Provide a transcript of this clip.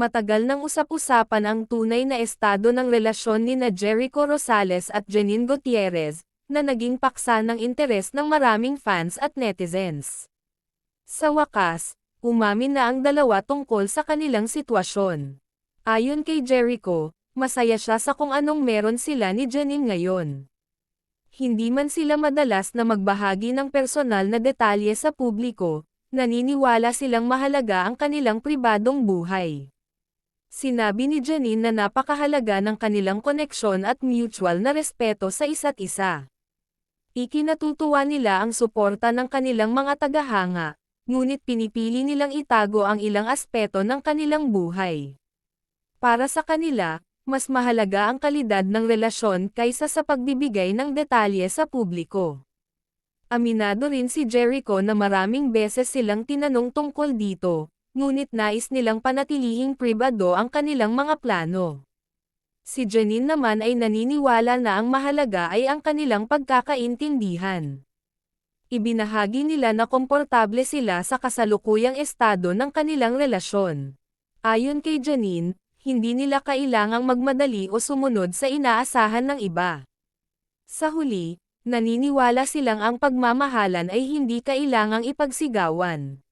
Matagal nang usap-usapan ang tunay na estado ng relasyon nina Jericho Rosales at Janine Gutierrez, na naging paksa ng interes ng maraming fans at netizens. Sa wakas, umamin na ang dalawa tungkol sa kanilang sitwasyon. Ayon kay Jericho, masaya siya sa kung anong meron sila ni Janine ngayon. Hindi man sila madalas na magbahagi ng personal na detalye sa publiko, naniniwala silang mahalaga ang kanilang pribadong buhay. Sinabi ni Janine na napakahalaga ng kanilang koneksyon at mutual na respeto sa isa't isa. Ikinatutuwa nila ang suporta ng kanilang mga tagahanga, ngunit pinipili nilang itago ang ilang aspeto ng kanilang buhay. Para sa kanila, mas mahalaga ang kalidad ng relasyon kaysa sa pagbibigay ng detalye sa publiko. Aminado rin si Jericho na maraming beses silang tinanong tungkol dito, ngunit nais nilang panatilihing pribado ang kanilang mga plano. Si Janine naman ay naniniwala na ang mahalaga ay ang kanilang pagkakaintindihan. Ibinahagi nila na komportable sila sa kasalukuyang estado ng kanilang relasyon. Ayon kay Janine, hindi nila kailangang magmadali o sumunod sa inaasahan ng iba. Sa huli, naniniwala silang ang pagmamahalan ay hindi kailangang ipagsigawan.